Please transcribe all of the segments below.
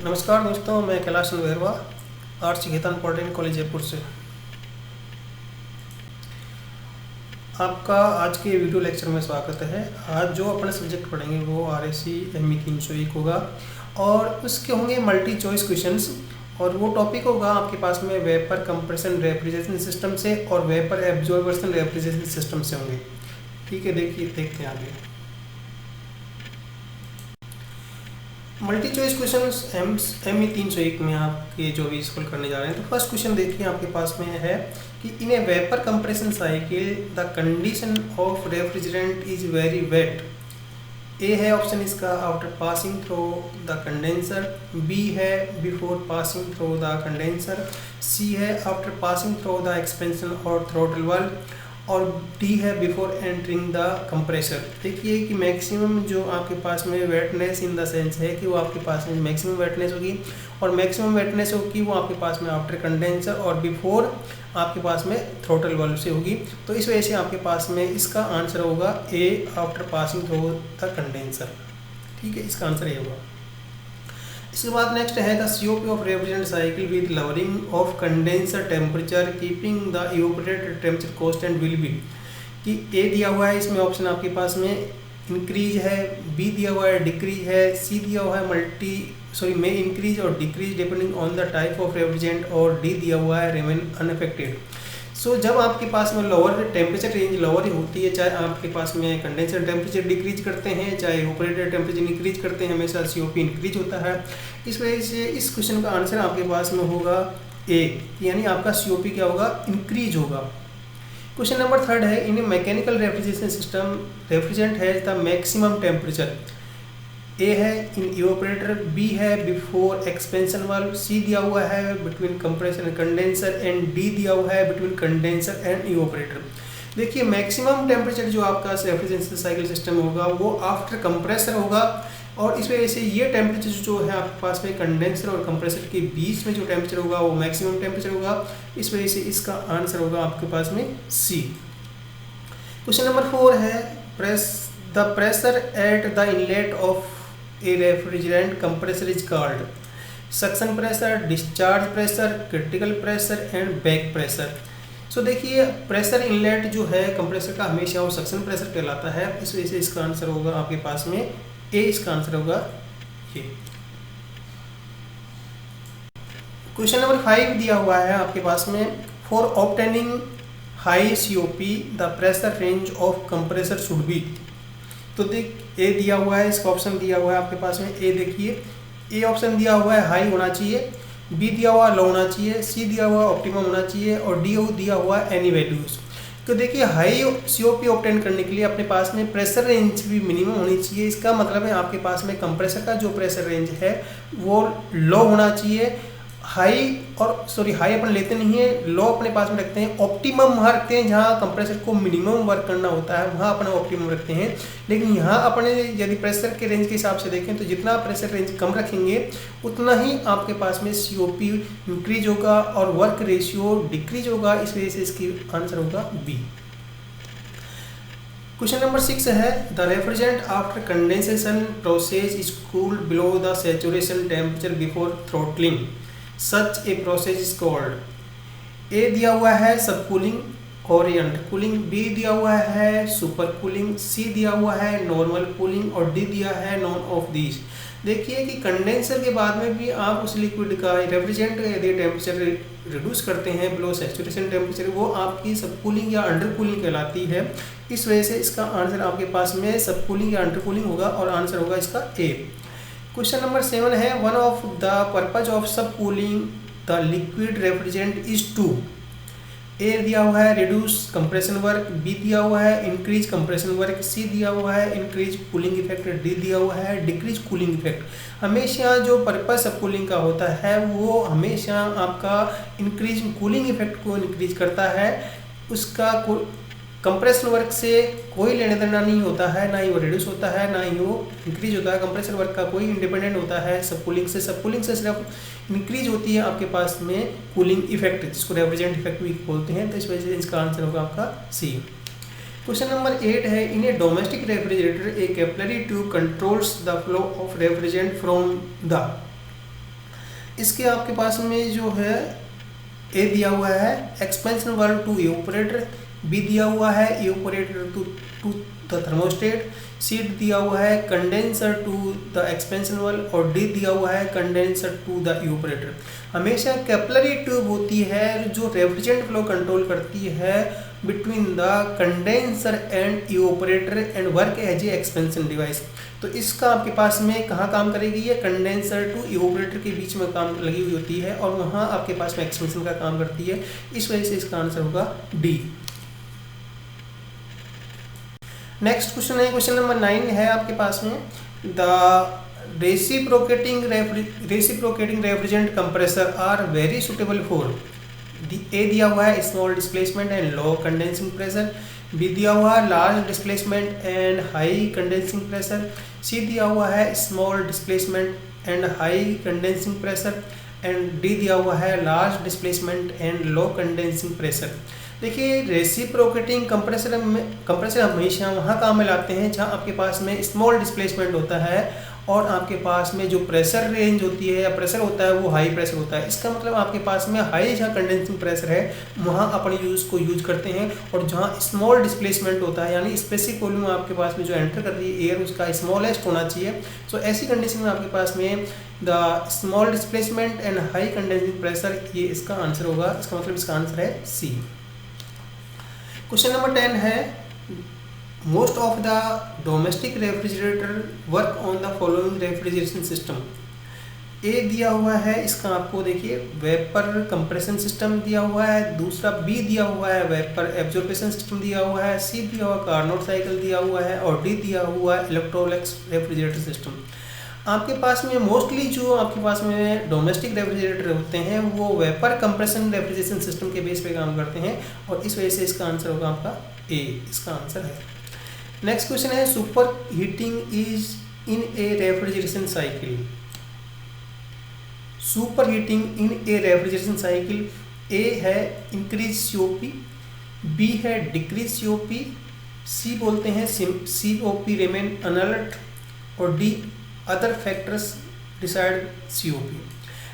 नमस्कार दोस्तों, मैं Kailash Chandra बेहरवा arts गीतान polytechnic college Jaipur से आपका आज के वीडियो लेक्चर में स्वागत है। आज जो अपने सब्जेक्ट पढ़ेंगे वो RSC ME 301 होगा और उसके होंगे मल्टी चॉइस क्वेश्चंस। और वो टॉपिक होगा आपके पास में वेपर कंप्रेशन रेफ्रिजरेशन सिस्टम से और वेपर एब्जॉर्बर्सन रेफ्रिजरेशन सिस्टम से होंगे। ठीक है, देखते हैं आगे। मल्टी चॉइस क्वेश्चन ME 301 में आपके जो भी स्कूल करने जा रहे हैं। तो फर्स्ट क्वेश्चन देखिए आपके पास में है कि in a vapour compression cycle the condition of refrigerant is very wet. A है ऑप्शन इसका after passing through the condenser, B है before passing through the condenser, C है after passing through the expansion और throttle valve, और D है before entering the compressor. देखिए कि maximum जो आपके पास में वेटनेस इन द सेंस है कि वो आपके पास में मैक्सिमम वेटनेस होगी और मैक्सिमम वेटनेस होगी वो आपके पास में आफ्टर कंडेंसर और बिफोर आपके पास में थ्रॉटल वाल्व से होगी। तो इस वजह से आपके पास में इसका आंसर होगा A after passing through the condenser. ठीक है, इसका आंसर ये होगा। इसके बाद नेक्स्ट है the COP of refrigerant cycle with lowering of condenser temperature keeping the evaporated temperature constant will be. कि ए दिया हुआ है, इसमें ऑप्शन आपके पास में इंक्रीज है, बी दिया हुआ है डिक्रीज है, सी दिया हुआ है में इंक्रीज और decrease depending on the type of refrigerant, और डी दिया हुआ है रिमेन अनअफेक्टेड। सो जब आपके पास में लोअर टेम्परेचर रेंज लोअर ही होती है, चाहे आपके पास में कंडेंसर टेम्परेचर डिक्रीज करते हैं चाहे ऑपरेटर टेम्परेचर इंक्रीज करते हैं, हमेशा COP इंक्रीज होता है। इस वजह से इस क्वेश्चन का आंसर आपके पास में होगा ए, यानी आपका COP क्या होगा, इंक्रीज होगा। क्वेश्चन नंबर थर्ड है in mechanical refrigeration system refrigerant has the maximum temperature. A है इन इवेपोरेटर, बी है बिफोर एक्सपेंशन वाल्व, सी दिया हुआ है between compressor and condenser, and D दिया हुआ है बिटवीन कंडेंसर एंड इवेपोरेटर। देखिए मैक्सिमम टेम्परेचर जो आपका रेफ्रिजरेशन साइकिल सिस्टम होगा वो आफ्टर कंप्रेसर होगा, और इस वजह से ये टेम्परेचर जो है आपके पास में कंडेंसर और कंप्रेसर के बीच में जो टेम्परेचर होगा वो मैक्सिमम टेम्परेचर होगा। इस वजह से इसका आंसर होगा आपके पास में सी। क्वेश्चन नंबर 4 है the pressure at the inlet of a refrigerant compressor is called suction pressure, discharge pressure, critical pressure and back pressure. So देखिए प्रेशर इनलेट जो है कंप्रेसर का हमेशा वो सक्शन प्रेशर कहलाता है। इस वजह से इसका आंसर होगा आपके पास में ए, इसका आंसर होगा ये। क्वेश्चन नंबर 5 दिया हुआ है आपके पास में for obtaining high COP the pressure range of compressor should be. तो देख ए दिया हुआ है, इसका ऑप्शन दिया हुआ है आपके पास में ए। देखिए ए ऑप्शन दिया हुआ है हाई होना चाहिए, बी दिया हुआ लो होना चाहिए, सी दिया हुआ ऑप्टिमम होना चाहिए, और डी दिया हुआ एनी वैल्यूज। तो देखिए हाई COP ऑब्टेन करने के लिए अपने पास में प्रेशर रेंज भी मिनिमम होनी चाहिए। इसका मतलब है आपके पास में कंप्रेसर का जो प्रेशर रेंज है वो लो होना चाहिए। हाई अपन लेते नहीं है, लो अपने पास में रखते हैं। ऑप्टिमम वहाँ रखते हैं जहाँ कंप्रेसर को मिनिमम वर्क करना होता है, वहाँ अपन ऑप्टिमम रखते हैं। लेकिन यहाँ अपने यदि प्रेशर के रेंज के हिसाब से देखें तो जितना प्रेशर रेंज कम रखेंगे उतना ही आपके पास में COP इंक्रीज होगा और वर्क रेशियो डिक्रीज होगा। इस वजह से इसकी आंसर होगा बी। क्वेश्चन नंबर 6 है the refrigerant after condensation process is cooled below the saturation temperature before throttling, such a process is called. A दिया हुआ है सब कूलिंग और अंडर कूलिंग, बी दिया हुआ है सुपर कूलिंग, सी दिया हुआ है नॉर्मल कूलिंग, और डी दिया है नॉन ऑफ दीज। देखिए कि कंडेंसर के बाद में भी आप उस लिक्विड का रेफ्रिजरेंट का यदि टेम्परेचर रिड्यूस करते हैं बिलो सैचुरेशन टेम्परेचर, वो आपकी सब कूलिंग या अंडर कूलिंग कहलाती है। इस वजह से इसका आंसर आपके पास में सब कूलिंग या अंडर कूलिंग होगा और आंसर होगा इसका ए। क्वेश्चन नंबर 7 है one of the purpose of sub cooling the liquid refrigerant is to. A दिया हुआ है रिड्यूस कंप्रेशन वर्क, बी दिया हुआ है इंक्रीज कंप्रेशन वर्क, सी दिया हुआ है इंक्रीज कूलिंग इफेक्ट, डी दिया हुआ है डिक्रीज कूलिंग इफेक्ट। हमेशा जो पर्पज सब कूलिंग का होता है वो हमेशा आपका इंक्रीज कूलिंग इफेक्ट को इंक्रीज करता है। उसका कंप्रेशन वर्क से कोई लेना देना नहीं होता है, ना ही वो रिड्यूस होता है ना ही वो इंक्रीज होता है। कंप्रेसर वर्क का कोई इंडिपेंडेंट होता है सब कूलिंग से सिर्फ इंक्रीज होती है आपके पास में कूलिंग इफेक्ट, जिसको रेफ्रिजरेंट इफेक्ट भी बोलते हैं। तो इस वजह से इसका आंसर होगा आपका सी। क्वेश्चन नंबर 8 है in a domestic refrigerator a capillary tube controls the flow of refrigerant from the. इसके आपके पास में जो है ए दिया हुआ है expansion valve to evaporator, B दिया हुआ है evaporator to the thermostat, C दिया हुआ है condenser to the expansion valve और डी दिया हुआ है कंडेंसर टू द इवेपोरेटर। हमेशा कैपिलरी ट्यूब होती है जो रेफ्रिजरेंट फ्लो कंट्रोल करती है between the condenser and evaporator and work as a expansion device. तो इसका आपके पास में कहाँ काम करेगी, ये कंडेंसर टू इवेपोरेटर के बीच में काम लगी हुई होती है और वहाँ आपके पास में एक्सपेंशन का काम करती है। इस वजह से इसका आंसर होगा डी। नेक्स्ट क्वेश्चन है, क्वेश्चन नंबर 9 है आपके पास में, the reciprocating refrigerant compressor are very suitable for. A दिया हुआ है small displacement and low condensing pressure, B दिया हुआ है large displacement and high condensing pressure, C दिया हुआ है small displacement and high condensing pressure and D दिया हुआ है large displacement and low condensing pressure. देखिए रेसिप्रोकेटिंग कंप्रेसर हमेशा वहाँ काम में लाते हैं जहाँ आपके पास में स्मॉल डिस्प्लेसमेंट होता है और आपके पास में जो प्रेशर रेंज होती है या प्रेशर होता है वो हाई प्रेशर होता है। इसका मतलब आपके पास में हाई जहाँ कंडेंसिंग प्रेशर है वहाँ अपन यूज करते हैं, और जहाँ स्मॉल डिस्प्लेसमेंट होता है यानी स्पेसिफिक वॉल्यूम आपके पास में जो एंटर कर रही है एयर उसका स्मॉलेस्ट होना चाहिए। सो ऐसी कंडीशन में आपके पास में the small displacement and high condensing pressure, ये इसका आंसर होगा। इसका मतलब इसका आंसर है सी। क्वेश्चन नंबर 10 है, most of the domestic refrigerator work on the following refrigeration system. A दिया हुआ है, इसका आपको देखिए वेपर कंप्रेशन सिस्टम दिया हुआ है, दूसरा बी दिया हुआ है वेपर एब्जॉर्प्शन सिस्टम दिया हुआ है, सी दिया हुआ कार्नोट साइकिल दिया हुआ है और डी दिया हुआ है इलेक्ट्रोलिक्स रेफ्रिजरेटर सिस्टम। आपके पास में मोस्टली जो आपके पास में डोमेस्टिक रेफ्रिजरेटर होते हैं वो वेपर कंप्रेशन रेफ्रिजरेशन सिस्टम के बेस पे काम करते हैं और इस वजह से इसका आंसर होगा आपका ए, इसका आंसर है। नेक्स्ट क्वेश्चन है, super heating is in a refrigeration cycle. Super heating in a refrigeration cycle, A है इंक्रीज सीओपी, बी है डिक्रीज सीओपी, सी बोलते हैं सीओपी रिमेन अनअलर्ट और D other factors decide COP.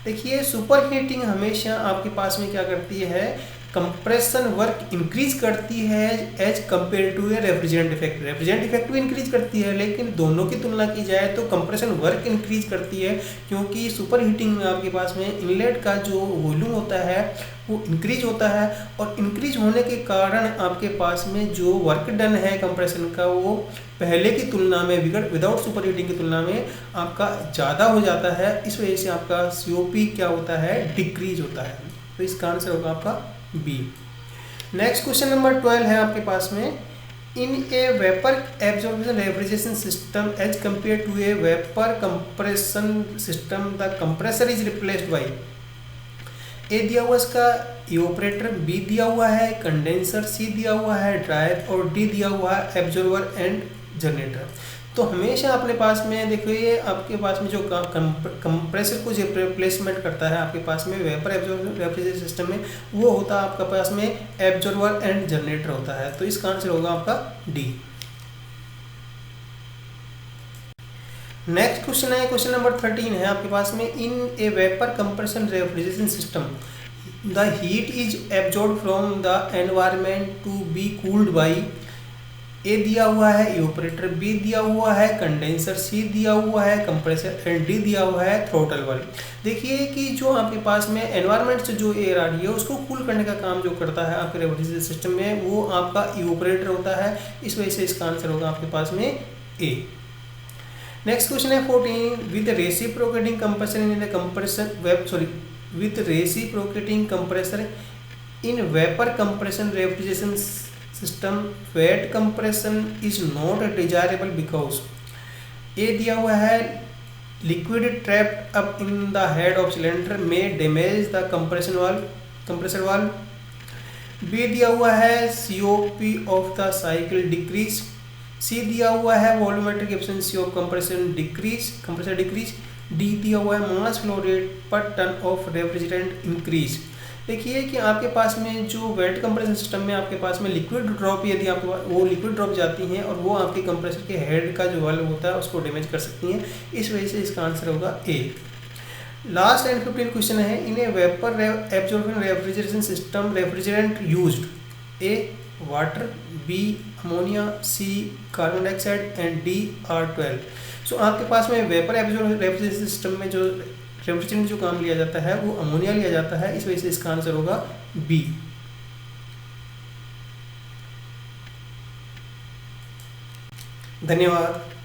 देखिए super heating हमेशा आपके पास में क्या करती है, कंप्रेशन वर्क इंक्रीज करती है as compare to a refrigerant effect. Refrigerant effect भी इंक्रीज करती है लेकिन दोनों की तुलना की जाए तो कंप्रेशन वर्क इंक्रीज करती है, क्योंकि सुपर हीटिंग में आपके पास में इनलेट का जो वॉल्यूम होता है वो इंक्रीज होता है और इंक्रीज होने के कारण आपके पास में जो वर्क डन है कंप्रेशन का वो पहले की तुलना में विदाउट सुपर हीटिंग की तुलना में आपका ज़्यादा हो जाता है। इस वजह से आपका सीओपी क्या होता है, डिक्रीज होता है। तो इसका आंसर होगा आपका बी। नेक्स्ट क्वेश्चन नंबर 12 है आपके पास में, in a vapour absorption refrigeration system as compare to a vapour compression system the compressor is replaced by. A दिया हुआ इसका इवेपोरेटर, बी दिया हुआ है कंडेंसर, सी दिया हुआ है ड्रायर और डी दिया हुआ है एब्जॉर्बर एंड जनरेटर। तो हमेशा अपने पास में देखिए आपके पास में जो कंप्रेसर को जो रिप्लेसमेंट करता है आपके पास में वेपर एब्जॉर्बर रेफ्रिजरेशन सिस्टम में वो होता है आपका पास में एब्जॉर्बर एंड जनरेटर होता है। तो इसका आंसर होगा आपका डी। नेक्स्ट क्वेश्चन है, क्वेश्चन नंबर 13 है आपके पास में, in a vapour compression refrigeration system the heat is absorb from the environment to be cooled by. A दिया हुआ है इवेपोरेटर, बी दिया हुआ है कंडेंसर, सी दिया हुआ है कंप्रेसर एंड डी दिया हुआ है थ्रोटल वाल्व। देखिए कि जो आपके पास में एनवायरनमेंट से जो एयर आ रही है उसको कूल करने का काम जो करता है आपके रेफ्रिजरेशन सिस्टम में वो आपका इवेपोरेटर होता है। इस वजह से इसका आंसर होगा आपके पास में ए। नेक्स्ट क्वेश्चन है 14, with reciprocating compressor in the compressor with reciprocating compressor in vapor compression refrigeration system wet compression is not desirable because A दिया हुआ है liquid trapped up in the head of cylinder may damage the compressor valve, B दिया हुआ है COP of the cycle decrease, C दिया हुआ है volumetric efficiency of compressor decrease, D दिया हुआ है मास फ्लो रेट पर टन ऑफ रेफ्रिजरेंट इंक्रीज। देखिए कि आपके पास में जो वेट कंप्रेसर सिस्टम में आपके पास में लिक्विड ड्रॉप यदि आपके पास वो लिक्विड ड्रॉप जाती हैं और वो आपके कंप्रेसर के हेड का जो वाल्व होता है उसको डैमेज कर सकती हैं। इस वजह से इसका आंसर होगा ए। लास्ट एंड 15 क्वेश्चन है, in a vapour absorbing refrigeration system refrigerant used A water, B ammonia, C carbon dioxide and D R12। So आपके पास में वेपर एब्जॉर्बिंग रेफ्रिजरेशन सिस्टम में जो रेफ्रिजरेंट जो काम लिया जाता है वो अमोनिया लिया जाता है, इस वजह से इसका आंसर होगा बी। धन्यवाद।